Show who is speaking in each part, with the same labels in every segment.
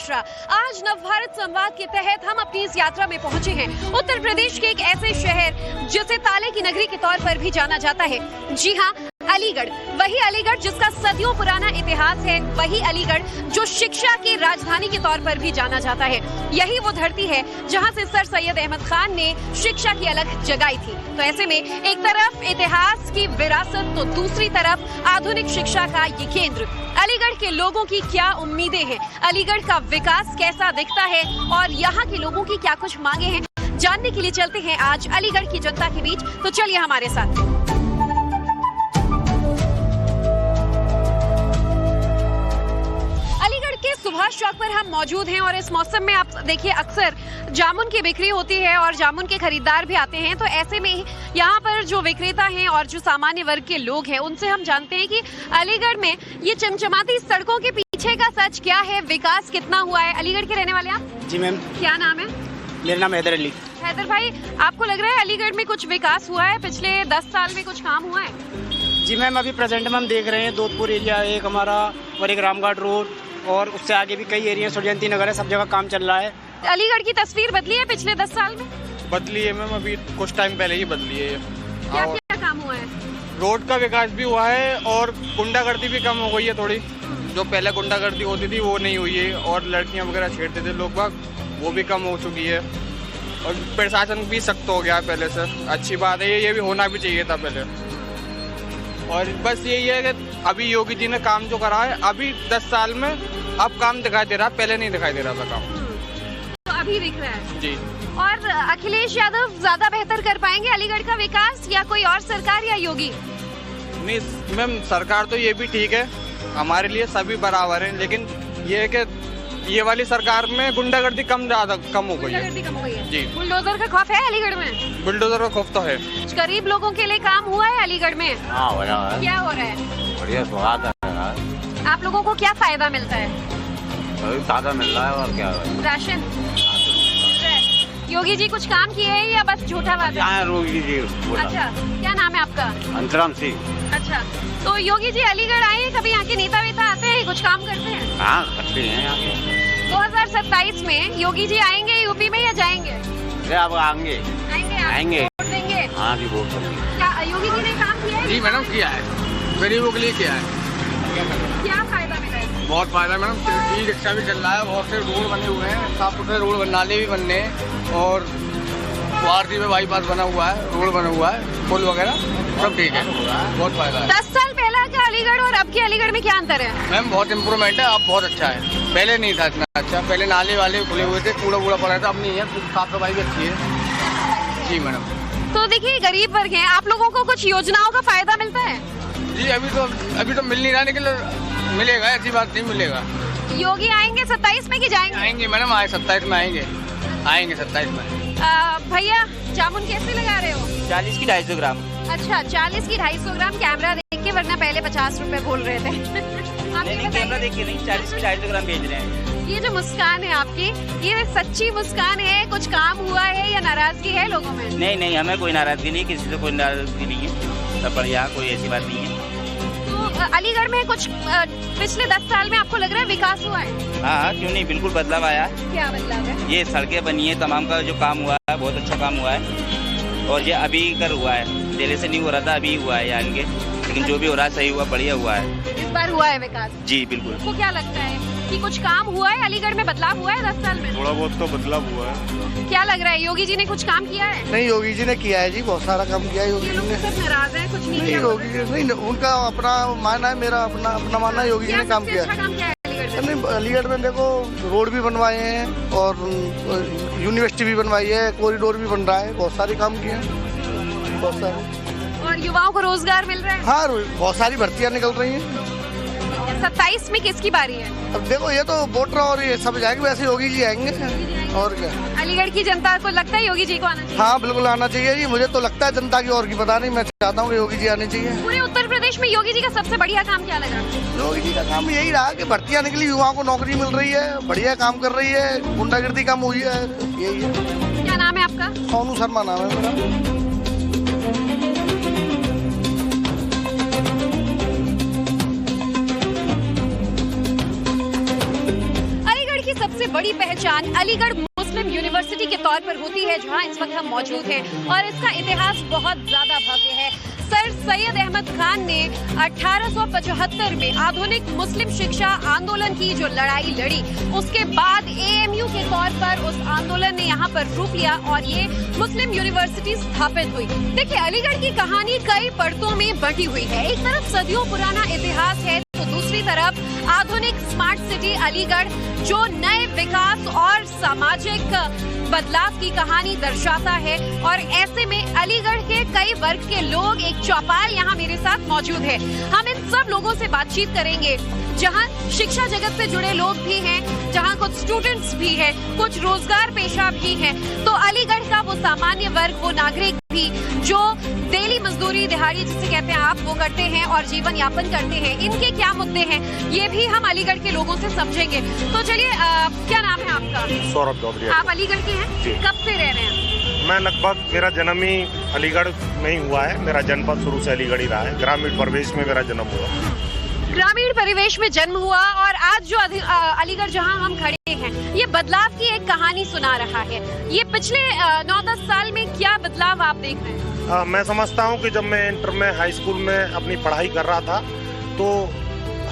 Speaker 1: महाराष्ट्र। आज नवभारत संवाद के तहत हम अपनी इस यात्रा में पहुंचे हैं उत्तर प्रदेश के एक ऐसे शहर जिसे ताले की नगरी के तौर पर भी जाना जाता है। जी हाँ, अलीगढ़। वही अलीगढ़ जिसका सदियों पुराना इतिहास है, वही अलीगढ़ जो शिक्षा की राजधानी के तौर पर भी जाना जाता है। यही वो धरती है जहां से सर सैयद अहमद खान ने शिक्षा की अलख जगाई थी। तो ऐसे में एक तरफ इतिहास की विरासत तो दूसरी तरफ आधुनिक शिक्षा का ये केंद्र। अलीगढ़ के लोगों की क्या उम्मीदें हैं, अलीगढ़ का विकास कैसा दिखता है और यहाँ के लोगों की क्या कुछ मांगे हैं, जानने के लिए चलते हैं आज अलीगढ़ की जनता के बीच। तो चलिए हमारे साथ। सुभाष चौक पर हम मौजूद हैं और इस मौसम में आप देखिए अक्सर जामुन की बिक्री होती है और जामुन के खरीदार भी आते हैं। तो ऐसे में यहाँ पर जो विक्रेता हैं और जो सामान्य वर्ग के लोग हैं उनसे हम जानते हैं कि अलीगढ़ में ये चमचमाती सड़कों के पीछे का सच क्या है, विकास कितना हुआ है। अलीगढ़ के रहने वाले आप?
Speaker 2: जी मैम।
Speaker 1: क्या नाम है?
Speaker 2: मेरा नाम हैदर अली।
Speaker 1: हैदर भाई, आपको लग रहा है अलीगढ़ में कुछ विकास हुआ है? पिछले 10 साल में कुछ काम हुआ है?
Speaker 2: जी मैम, अभी प्रेजेंट में हम देख रहे हैं दोधपुर एरिया एक हमारा और एक रामघाट रोड और उससे आगे भी कई एरिया सुरजयंती नगर है, सब जगह काम चल रहा है।
Speaker 1: अलीगढ़ की तस्वीर बदली है पिछले 10 साल में?
Speaker 3: बदली है मैम, अभी कुछ टाइम पहले ही बदली है।
Speaker 1: क्या क्या काम हुआ है?
Speaker 3: रोड का विकास भी हुआ है और गुंडागर्दी भी कम हो गई है थोड़ी। जो पहले गुंडागर्दी होती थी वो नहीं हुई है और लड़कियां वगैरह छेड़ते थे लोग बाग, वो भी कम हो चुकी है और प्रशासन भी सख्त हो गया है पहले से। अच्छी बात है, ये भी होना भी चाहिए था पहले। और बस यही है कि अभी योगी जी ने काम जो करा है अभी 10 साल में अब काम दिखाई दे रहा है, पहले नहीं दिखाई दे रहा था काम।
Speaker 1: तो अभी दिख रहा है
Speaker 3: जी।
Speaker 1: और अखिलेश यादव ज्यादा बेहतर कर पाएंगे अलीगढ़ का विकास या कोई और सरकार या योगी?
Speaker 3: नहीं मैम, सरकार तो ये भी ठीक है, हमारे लिए सभी बराबर हैं, लेकिन ये है कि ये वाली सरकार में गुंडागर्दी कम हो गई है। जी।
Speaker 1: बुलडोजर का खौफ है अलीगढ़ में?
Speaker 3: बुलडोजर का खौफ तो है।
Speaker 1: गरीब लोगों के लिए काम हुआ है अलीगढ़ में?
Speaker 4: हाँ, हो रहा है।
Speaker 1: क्या हो रहा है?
Speaker 4: बढ़िया स्वाद है।
Speaker 1: आप लोगों को क्या फायदा मिलता है?
Speaker 4: ताजा मिल रहा है और क्या है?
Speaker 1: राशन। योगी जी कुछ काम किए हैं या बस झूठा वादा?
Speaker 4: योगी जी बोला।
Speaker 1: अच्छा, क्या नाम है आपका?
Speaker 4: अंतराम सिंह।
Speaker 1: अच्छा, तो योगी जी अलीगढ़ आए हैं, कभी यहाँ के नेता वेता आते हैं, कुछ काम करते हैं?
Speaker 4: हाँ, करते हैं यहाँ के।
Speaker 1: 2027 में योगी जी आएंगे यूपी में या जाएंगे?
Speaker 4: अब आएंगे। आएंगे।
Speaker 1: वोट देंगे?
Speaker 4: हाँ जी, वोट देंगे।
Speaker 1: क्या योगी जी ने काम किया है?
Speaker 3: जी मैडम, किया है, गरीबों के लिए किया है।
Speaker 1: क्या फायदा मिला है?
Speaker 3: बहुत फायदा मैडम, ई रिक्शा भी चल रहा है, बहुत से रोड बने हुए हैं, साफ सुथरे रोड, नाले भी बनने हैं और वारसी में बाईपास बना हुआ है, रोड बना हुआ है, पुल वगैरह सब ठीक है, बहुत फायदा है।
Speaker 1: 10 साल पहला का अलीगढ़ और अब के अलीगढ़ में क्या अंतर है?
Speaker 3: मैम बहुत इम्प्रूवमेंट है, अब बहुत अच्छा है, पहले नहीं था इतना अच्छा। पहले नाले वाले खुले हुए थे, कूड़ा वूड़ा पड़ा था, अब नहीं है, साफ सफाई भी अच्छी है। जी मैडम।
Speaker 1: तो देखिए गरीब वर्ग हैं, आप लोगों को कुछ योजनाओं का फायदा मिलता है?
Speaker 3: जी अभी तो मिल नहीं रहा, लेकिन मिलेगा, ऐसी बात नहीं, मिलेगा।
Speaker 1: योगी आएंगे 27 में कि जाएंगे?
Speaker 3: आएंगे मैडम, 27 में आएंगे 27 में।
Speaker 1: भैया जामुन कैसे लगा रहे हो?
Speaker 2: 40 की 250 ग्राम।
Speaker 1: अच्छा, 40 की 250 ग्राम। कैमरा देख के, वरना पहले 50 रुपए बोल रहे थे।
Speaker 2: नहीं, कैमरा देख के नहीं, 40 की 250 ग्राम बेच रहे हैं।
Speaker 1: ये जो मुस्कान है आपकी, ये सच्ची मुस्कान है? कुछ काम हुआ है या नाराजगी है लोगों में?
Speaker 5: नहीं, हमें कोई नाराजगी नहीं, किसी से कोई नाराजगी नहीं है, सब बढ़िया, कोई ऐसी बात नहीं है।
Speaker 1: तो अलीगढ़ में कुछ पिछले 10 साल में आपको लग रहा है विकास हुआ है?
Speaker 5: हाँ, क्यों नहीं, बिल्कुल बदलाव आया।
Speaker 1: क्या बदलाव है?
Speaker 5: ये सड़कें बनी है, तमाम का जो काम हुआ है बहुत अच्छा काम हुआ है और ये अभी कर हुआ है, पहले से नहीं हो रहा था, अभी हुआ है आगे, लेकिन जो भी हो रहा है सही हुआ, बढ़िया हुआ है।
Speaker 1: इस बार हुआ है विकास?
Speaker 5: जी बिल्कुल।
Speaker 1: आपको क्या लगता है कि कुछ काम हुआ है अलीगढ़ में, बदलाव हुआ है 10 साल में?
Speaker 3: थोड़ा बहुत तो बदलाव हुआ है।
Speaker 1: क्या लग रहा है, योगी जी ने कुछ काम किया है?
Speaker 6: नहीं, योगी जी ने किया है जी, बहुत सारा काम किया है योगी जी ने।
Speaker 1: सब नाराज है, कुछ नहीं
Speaker 6: नहीं,
Speaker 1: किया?
Speaker 6: योगी जी नहीं, उनका अपना मानना है, मेरा अपना मानना है, योगी जी ने काम किया है।
Speaker 1: अच्छा काम किया है अलीगढ़ में?
Speaker 6: नहीं, अलीगढ़ में देखो रोड भी बनवाए हैं और यूनिवर्सिटी भी बनवाई है, कॉरिडोर भी बन रहा है, बहुत सारे काम किए हैं, बहुत सारे।
Speaker 1: और युवाओं को रोजगार मिल रहा है?
Speaker 6: हाँ, बहुत सारी भर्तियाँ निकल रही हैं।
Speaker 1: 27 में किसकी बारी है?
Speaker 6: अब देखो, ये तो वोटर और ये सब जाएंगे, वैसे योगी जी आएंगे और क्या।
Speaker 1: अलीगढ़ की जनता को लगता है योगी जी को आना चाहिए?
Speaker 6: हाँ, बिल्कुल आना चाहिए जी, मुझे तो लगता है, जनता की और की पता नहीं, मैं चाहता हूँ कि योगी जी आने चाहिए।
Speaker 1: पूरे उत्तर प्रदेश में योगी जी का सबसे बढ़िया काम क्या लगा?
Speaker 6: योगी जी का काम यही रहा कि भर्तियाँ निकली, युवाओं को नौकरी मिल रही है, बढ़िया काम कर रही है, गुंडागर्दी कम हुई है, यही है।
Speaker 1: क्या नाम है आपका?
Speaker 6: सोनू शर्मा नाम है मेरा।
Speaker 1: सबसे बड़ी पहचान अलीगढ़ मुस्लिम यूनिवर्सिटी के तौर पर होती है, जहां इस वक्त हम मौजूद हैं, और इसका इतिहास बहुत ज्यादा भव्य है। सर सैयद अहमद खान ने 1875 में आधुनिक मुस्लिम शिक्षा आंदोलन की जो लड़ाई लड़ी, उसके बाद एएमयू के तौर पर उस आंदोलन ने यहाँ पर रूप लिया और ये मुस्लिम यूनिवर्सिटी स्थापित हुई। देखिए, अलीगढ़ की कहानी कई परतों में बटी हुई है। एक तरफ सदियों पुराना इतिहास है, तो दूसरी तरफ आधुनिक स्मार्ट सिटी अलीगढ़ जो नए विकास और सामाजिक बदलाव की कहानी दर्शाता है। और ऐसे में अलीगढ़ के कई वर्ग के लोग, एक चौपाल यहाँ मेरे साथ मौजूद है। हम इन सब लोगों से बातचीत करेंगे, जहाँ शिक्षा जगत से जुड़े लोग भी हैं, जहाँ कुछ स्टूडेंट्स भी हैं, कुछ रोजगार पेशा भी हैं। तो अलीगढ़ का वो सामान्य वर्ग, वो नागरिक भी जो डेली मजदूरी दिहाड़ी जिसे कहते हैं आप, वो करते हैं और जीवन यापन करते हैं, इनके क्या मुद्दे हैं, ये भी हम अलीगढ़ के लोगों से समझेंगे। तो चलिए, क्या नाम है आपका?
Speaker 7: सौरभ चौधरी।
Speaker 1: आप अलीगढ़ के हैं? कब से रह रहे हैं?
Speaker 7: मैं लगभग, मेरा जन्म ही अलीगढ़ में ही हुआ है। मेरा जनपद शुरू से अलीगढ़ ही रहा है। ग्रामीण परिवेश में मेरा जन्म हुआ।
Speaker 1: ग्रामीण परिवेश में जन्म हुआ, और आज जो अलीगढ़ जहां हम खड़े हैं, ये बदलाव की एक कहानी सुना रहा है। ये पिछले 9-10 साल में क्या बदलाव आप देख रहे हैं?
Speaker 7: मैं समझता हूँ कि जब मैं इंटर में, हाई स्कूल में अपनी पढ़ाई कर रहा था, तो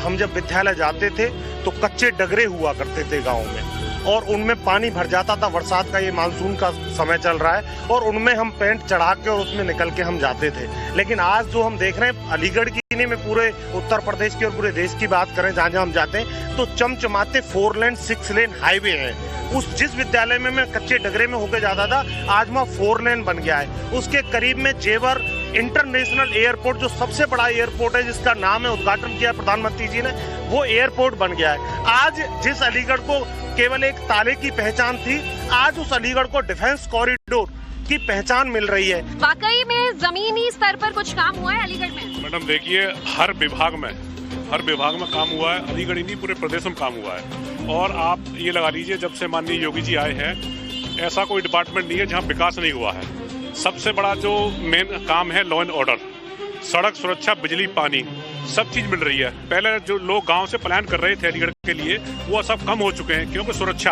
Speaker 7: हम जब विद्यालय जाते थे तो कच्चे डगरे हुआ करते थे गाँव में, और उनमें पानी भर जाता था। बरसात का, ये मानसून का समय चल रहा है, और उनमें हम पेंट चढ़ा के और उसमें निकल के हम जाते थे। लेकिन आज जो हम देख रहे हैं, अलीगढ़ की नहीं, मैं पूरे उत्तर प्रदेश की और पूरे देश की बात करें, जहाँ जहाँ हम जाते हैं तो चमचमाते 4 लेन 6 लेन हाईवे हैं। जिस विद्यालय में मैं कच्चे डगरे में होकर जाता था, आज वहाँ 4 लेन बन गया है। उसके करीब में जेवर इंटरनेशनल एयरपोर्ट, जो सबसे बड़ा एयरपोर्ट है, जिसका नाम है, उद्घाटन किया प्रधानमंत्री जी ने, वो एयरपोर्ट बन गया है। आज जिस अलीगढ़ को केवल एक ताले की पहचान थी, आज उस अलीगढ़ को डिफेंस कॉरिडोर की पहचान मिल रही है।
Speaker 1: वाकई में जमीनी स्तर पर कुछ काम हुआ है अलीगढ़ में?
Speaker 8: मैडम देखिए, हर विभाग में काम हुआ है। अलीगढ़ ही नहीं, पूरे प्रदेश में काम हुआ है। और आप ये लगा लीजिए, जब से माननीय योगी जी आए हैं, ऐसा कोई डिपार्टमेंट नहीं है जहाँ विकास नहीं हुआ है। सबसे बड़ा जो मेन काम है, लॉ एंड ऑर्डर, सड़क सुरक्षा, बिजली, पानी, सब चीज मिल रही है। पहले जो लोग गांव से पलायन कर रहे थे अलीगढ़ के लिए, वो सब कम हो चुके हैं, क्योंकि सुरक्षा,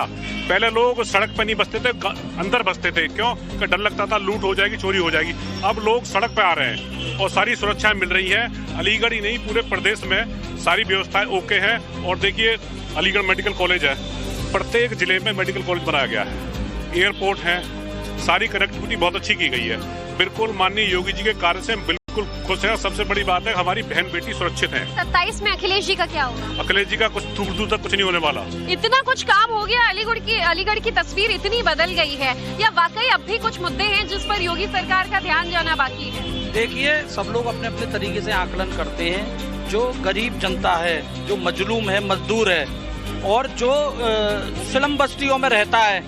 Speaker 8: पहले लोग सड़क पर नहीं बसते थे, अंदर बसते थे, क्यों? कि डर लगता था लूट हो जाएगी, चोरी हो जाएगी। अब लोग सड़क पे आ रहे हैं और सारी सुरक्षाएं मिल रही है। अलीगढ़ ही नहीं, पूरे प्रदेश में सारी व्यवस्थाएं ओके है। और देखिए, अलीगढ़ मेडिकल कॉलेज है, प्रत्येक जिले में मेडिकल कॉलेज बनाया गया है, एयरपोर्ट है, सारी कनेक्टिविटी बहुत अच्छी की गई है। बिल्कुल माननीय योगी जी के कार्य से बिल्कुल खुश है। सबसे बड़ी बात है, हमारी बहन बेटी सुरक्षित है।
Speaker 1: 27 में अखिलेश जी का क्या होगा?
Speaker 8: अखिलेश जी का कुछ दूर तक कुछ नहीं होने वाला।
Speaker 1: इतना कुछ काम हो गया, अलीगढ़ की तस्वीर इतनी बदल गई है, या वाकई अब भी कुछ मुद्दे हैं जिस पर योगी सरकार का ध्यान जाना बाकी है?
Speaker 9: देखिए, सब लोग अपने अपने तरीके से आकलन करते हैं। जो गरीब जनता है, जो मजलूम है, मजदूर है, और जो स्लम बस्तियों में रहता है,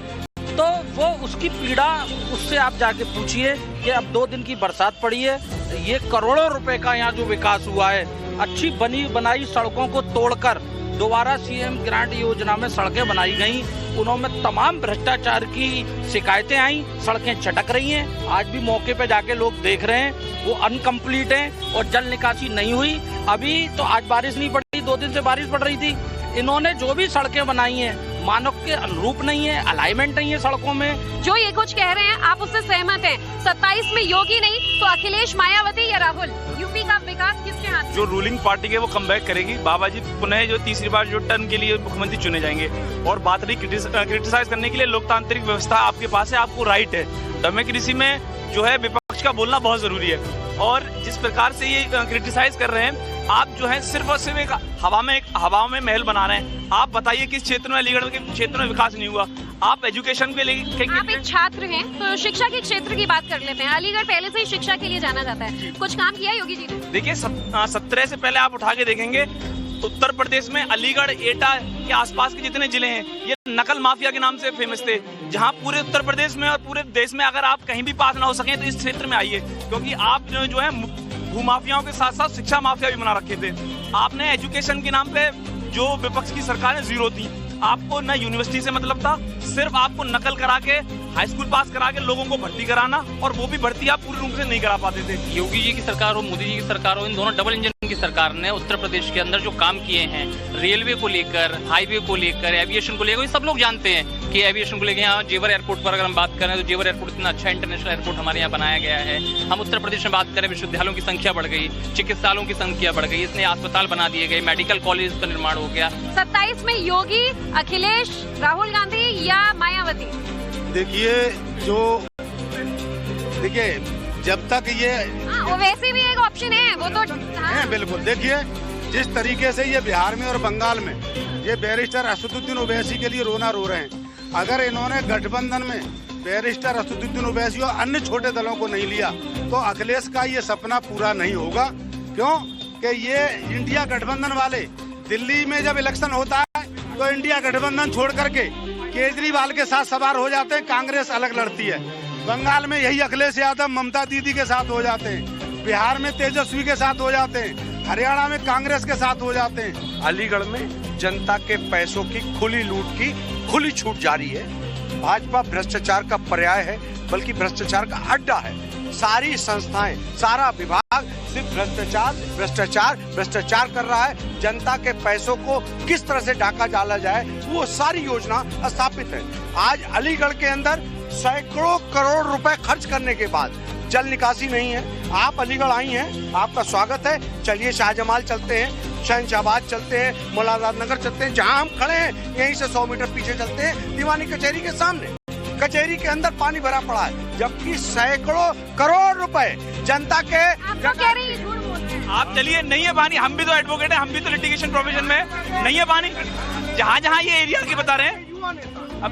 Speaker 9: तो वो उसकी पीड़ा उससे आप जाके पूछिए कि अब 2 दिन की बरसात पड़ी है, ये करोड़ों रुपए का यहाँ जो विकास हुआ है, अच्छी बनी बनाई सड़कों को तोड़कर दोबारा सीएम ग्रांट योजना में सड़कें बनाई गई, उनमें तमाम भ्रष्टाचार की शिकायतें आई, सड़कें चटक रही हैं। आज भी मौके पे जाके लोग देख रहे हैं, वो अनकम्प्लीट है और जल निकासी नहीं हुई। अभी तो आज बारिश नहीं पड़ी, 2 दिन से बारिश पड़ रही थी। इन्होंने जो भी सड़कें बनाई हैं, मानव के अनुरूप नहीं है, अलाइनमेंट नहीं है सड़कों में।
Speaker 1: जो ये कुछ कह रहे हैं, आप उससे सहमत हैं? 27 में योगी नहीं तो अखिलेश, मायावती या राहुल? यूपी का विकास किसके हाथ?
Speaker 10: जो रूलिंग पार्टी है वो कम बैक करेगी। बाबा जी पुनः जो तीसरी बार जो टर्म के लिए मुख्यमंत्री चुने जाएंगे। और बात रही क्रिटिसाइज करने के लिए, लोकतांत्रिक व्यवस्था आपके पास है, आपको राइट है। डेमोक्रेसी में जो है विपक्ष का बोलना बहुत जरूरी है। और जिस प्रकार से ये क्रिटिसाइज कर रहे हैं, आप जो है सिर्फ और सिर्फ एक हवा में महल बना रहे हैं। आप बताइए किस क्षेत्र में, अलीगढ़ के क्षेत्र में विकास नहीं हुआ? आप एजुकेशन के लिए,
Speaker 1: आप एक छात्र हैं तो शिक्षा के क्षेत्र की बात कर लेते हैं। अलीगढ़ पहले से ही शिक्षा के लिए जाना जाता है, कुछ काम किया योगी जी ने?
Speaker 10: देखिए, 17 से पहले आप उठा के देखेंगे, उत्तर प्रदेश में अलीगढ़, एटा के आसपास के जितने जिले हैं, ये नकल माफिया के नाम से फेमस थे। जहां पूरे उत्तर प्रदेश में और पूरे देश में अगर आप कहीं भी पास ना हो सके तो इस क्षेत्र में आइए, क्योंकि आप जो है भूमाफियाओं के साथ साथ शिक्षा माफिया भी बना रखे थे। आपने एजुकेशन के नाम पे जो विपक्ष की सरकारें जीरो थी, आपको न यूनिवर्सिटी से मतलब था, सिर्फ आपको नकल करा के हाई स्कूल पास करा के लोगों को भर्ती कराना, और वो भी भर्ती आप पूरी रूप से नहीं करा पाते थे।
Speaker 9: योगी जी की सरकार हो, मोदी जी की सरकार हो, इन दोनों डबल इंजन की सरकार ने उत्तर प्रदेश के अंदर जो काम किए हैं, रेलवे को लेकर, हाईवे को लेकर, एविएशन को लेकर, ये सब लोग जानते हैं कि एविएशन को लेकर यहाँ जेवर एयरपोर्ट पर अगर हम बात करें तो जेवर एयरपोर्ट इतना अच्छा इंटरनेशनल एयरपोर्ट हमारे यहाँ बनाया गया है। हम उत्तर प्रदेश में बात करें, विश्वविद्यालयों की संख्या बढ़ गई, चिकित्सालयों की संख्या बढ़ गई, इसने अस्पताल बना दिए गए, मेडिकल कॉलेज का निर्माण हो गया।
Speaker 1: 27 में योगी, अखिलेश, राहुल गांधी या मायावती?
Speaker 6: देखिए जब तक ये
Speaker 1: वो वैसे भी एक ऑप्शन है, वो तो
Speaker 6: है बिल्कुल। देखिए जिस तरीके से ये बिहार में और बंगाल में ये बैरिस्टर असदुद्दीन ओवैसी के लिए रोना रो रहे हैं, अगर इन्होंने गठबंधन में बैरिस्टर असदुद्दीन ओवैसी और अन्य छोटे दलों को नहीं लिया तो अखिलेश का ये सपना पूरा नहीं होगा। क्यों कि ये इंडिया गठबंधन वाले दिल्ली में जब इलेक्शन होता है तो इंडिया गठबंधन छोड़ करके केजरीवाल के साथ सवार हो जाते हैं, कांग्रेस अलग लड़ती है। बंगाल में यही अखिलेश यादव ममता दीदी के साथ हो जाते हैं, बिहार में तेजस्वी के साथ हो जाते हैं, हरियाणा में कांग्रेस के साथ हो जाते हैं।
Speaker 11: अलीगढ़ में जनता के पैसों की खुली लूट की खुली छूट जारी है। भाजपा भ्रष्टाचार का पर्याय है, बल्कि भ्रष्टाचार का अड्डा है। सारी संस्थाएं, सारा विभाग सिर्फ भ्रष्टाचार भ्रष्टाचार भ्रष्टाचार कर रहा है। जनता के पैसों को किस तरह से ढाका डाला जाए वो सारी योजना स्थापित है। आज अलीगढ़ के अंदर सैकड़ों करोड़ रुपए खर्च करने के बाद जल निकासी नहीं है। आप अलीगढ़ आई हैं, आपका स्वागत है। चलिए शाहजमाल चलते हैं, शहनशाहबाद चलते हैं, मुलाजाद नगर चलते हैं, जहां हम खड़े हैं यहीं से 100 मीटर पीछे चलते हैं, दीवानी कचहरी के सामने। कचहरी के अंदर पानी भरा पड़ा है, जबकि सैकड़ों करोड़ रुपए जनता के।
Speaker 10: आप चलिए, नहीं है पानी, हम भी तो एडवोकेट हैं, हम भी तो लिटिगेशन प्रोविजन में नहीं है पानी। जहाँ जहाँ ये एरिया की बता रहे हैं, अब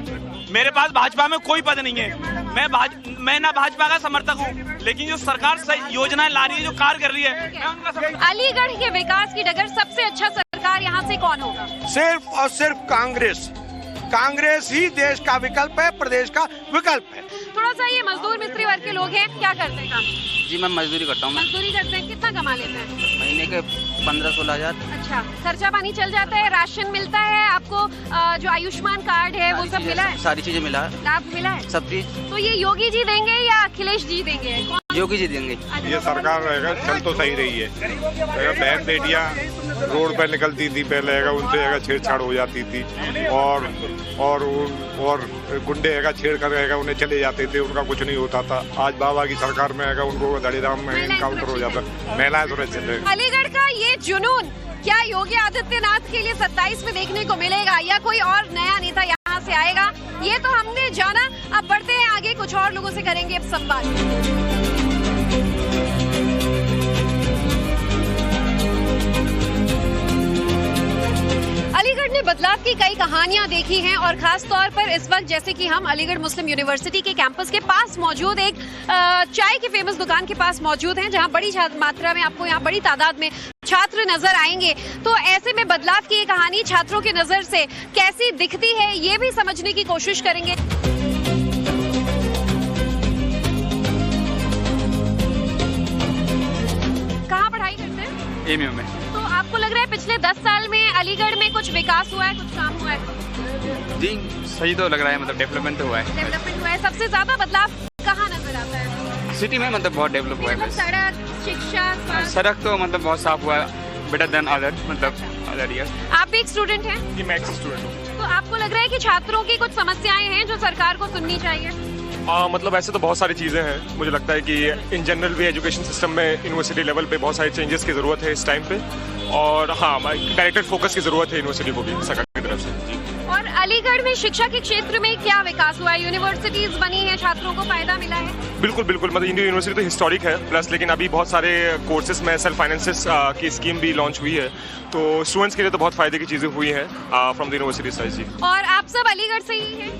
Speaker 10: मेरे पास भाजपा में कोई पद नहीं है, मैं ना भाजपा का समर्थक हूँ, लेकिन जो सरकार योजनाएं ला रही है, जो कार्य कर रही है, मैं उनका।
Speaker 1: अलीगढ़ के विकास की डगर सबसे अच्छा सरकार यहाँ से कौन होगा?
Speaker 11: सिर्फ और सिर्फ कांग्रेस। कांग्रेस ही देश का विकल्प है, प्रदेश का विकल्प है।
Speaker 1: थोड़ा सा ये मजदूर मिस्त्री वर्ग के लोग हैं, क्या करते हैं काम?
Speaker 5: जी मैं मजदूरी करता हूँ।
Speaker 1: मजदूरी करते हैं, कितना कमा लेते हैं?
Speaker 5: महीने के 15-16 हजार।
Speaker 1: अच्छा, खर्चा पानी चल जाता है, राशन मिलता है आपको, जो आयुष्मान कार्ड है वो सब मिला है?
Speaker 5: सारी चीजें मिला है,
Speaker 1: लाभ मिला है,
Speaker 5: सब चीज।
Speaker 1: तो ये योगी जी देंगे या अखिलेश जी देंगे?
Speaker 5: योगी जी देंगे।
Speaker 8: ये सरकार रहेगा चल तो सही रही है। बहन बेटियां रोड पर निकलती थी पहले, उनसे छेड़छाड़ हो जाती थी, और गुंडे छेड़ कर उन्हें चले जाते थे, उनका कुछ नहीं होता था। आज बाबा की सरकार में उनको धड़ीधाम में इनकाउंटर हो जाता, महिलाएं सुरक्षित है।
Speaker 1: अलीगढ़ का ये जुनून क्या योगी आदित्यनाथ के लिए 27 में देखने को मिलेगा, या कोई और नया नेता यहाँ से आएगा? ये तो हमने जाना, अब बढ़ते हैं आगे, कुछ और लोगों से करेंगे अब संवाद। अलीगढ़ ने बदलाव की कई कहानियां देखी हैं, और खास तौर पर इस वक्त जैसे कि हम अलीगढ़ मुस्लिम यूनिवर्सिटी के कैंपस के पास मौजूद एक चाय की फेमस दुकान के पास मौजूद हैं, जहां बड़ी मात्रा में आपको यहाँ बड़ी तादाद में छात्र नजर आएंगे। तो ऐसे में बदलाव की ये कहानी छात्रों की नजर से कैसी दिखती है, ये भी समझने की कोशिश करेंगे। कहाँ पढ़ाई करते हैं?
Speaker 10: एमयू में।
Speaker 1: तो आपको लग रहा है पिछले 10 साल में अलीगढ़ में कुछ विकास हुआ है, कुछ काम हुआ है?
Speaker 10: जी सही तो लग रहा है, मतलब डेवलपमेंट तो हुआ है।
Speaker 1: डेवलपमेंट हुआ है। सबसे ज्यादा बदलाव कहाँ नजर आता है?
Speaker 10: सिटी में मतलब बहुत डेवलप हुआ है।
Speaker 1: सड़क, शिक्षा,
Speaker 10: सड़क तो मतलब बहुत साफ हुआ है, बेटर देन अदर, मतलब अदर ईयर।
Speaker 1: आप भी एक स्टूडेंट हैं?
Speaker 10: जी मैं एक स्टूडेंट हूँ।
Speaker 1: तो आपको लग रहा है कि छात्रों की कुछ समस्याएं हैं जो सरकार को सुननी चाहिए?
Speaker 8: मतलब ऐसे तो बहुत सारी चीज़ें हैं। मुझे लगता है कि इन जनरल भी एजुकेशन सिस्टम में यूनिवर्सिटी लेवल पे बहुत सारे चेंजेस की ज़रूरत है इस टाइम पे, और हाँ डायरेक्टेड फोकस की ज़रूरत है यूनिवर्सिटी को भी सरकार की तरफ से। जी।
Speaker 1: और अलीगढ़ में शिक्षा के क्षेत्र में क्या विकास हुआ है? यूनिवर्सिटीज बनी है, छात्रों को फायदा मिला है?
Speaker 8: बिल्कुल बिल्कुल, मतलब इंडियन यूनिवर्सिटी तो हिस्टोरिक है प्लस, लेकिन अभी बहुत सारे कोर्सेज में सेल्फ फाइनेंसेस की स्कीम भी लॉन्च हुई है, तो स्टूडेंट्स के लिए तो बहुत फायदे की चीज़ें हुई हैं फ्रॉम द यूनिवर्सिटी साइड। जी।
Speaker 1: और आप सब अलीगढ़ से ही हैं?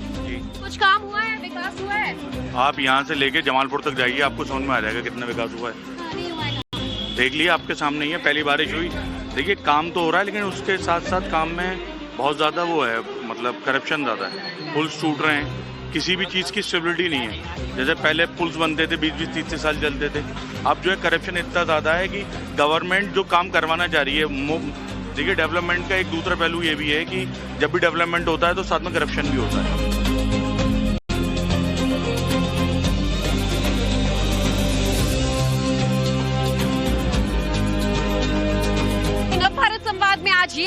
Speaker 1: कुछ काम हुआ है, विकास हुआ है?
Speaker 12: आप यहाँ से लेके जमालपुर तक जाइए, आपको समझ में आ जाएगा कितना विकास हुआ है।
Speaker 1: नहीं हुआ है।
Speaker 12: देख लिए, आपके सामने ही है, पहली बारिश हुई। देखिए काम तो हो रहा है, लेकिन उसके साथ साथ काम में बहुत ज़्यादा वो है, मतलब करप्शन ज़्यादा है, पुल्स टूट रहे हैं, किसी भी चीज़ की स्टेबिलिटी नहीं है। जैसे पहले पुल्स बनते थे 20-20, 30 साल चलते थे, अब जो है करप्शन इतना ज़्यादा है कि गवर्नमेंट जो काम करवाना चाह रही है। देखिए डेवलपमेंट का एक दूसरा पहलू ये भी है कि जब भी डेवलपमेंट होता है तो साथ में करप्शन भी होता है।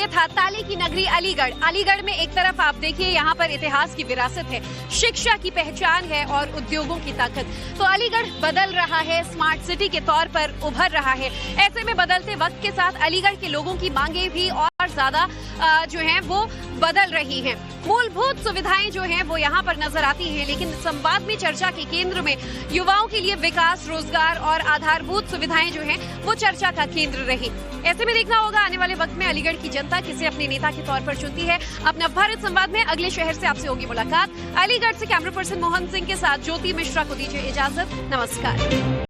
Speaker 1: था ताले की नगरी अलीगढ़। अलीगढ़ में एक तरफ आप देखिए यहाँ पर इतिहास की विरासत है, शिक्षा की पहचान है और उद्योगों की ताकत। तो अलीगढ़ बदल रहा है, स्मार्ट सिटी के तौर पर उभर रहा है। ऐसे में बदलते वक्त के साथ अलीगढ़ के लोगों की मांगे भी और ज्यादा जो हैं वो बदल रही हैं। मूलभूत सुविधाएं जो हैं वो यहाँ पर नजर आती हैं, लेकिन संवाद में चर्चा के केंद्र में युवाओं के लिए विकास, रोजगार और आधारभूत सुविधाएं जो हैं वो चर्चा का केंद्र रही। ऐसे में देखना होगा आने वाले वक्त में अलीगढ़ की जनता किसे अपने नेता के तौर पर चुनती है। अपना भारत संवाद में अगले शहर से आपसे होगी मुलाकात। अलीगढ़ से कैमरा पर्सन मोहन सिंह के साथ ज्योति मिश्रा को दीजिए इजाजत। नमस्कार।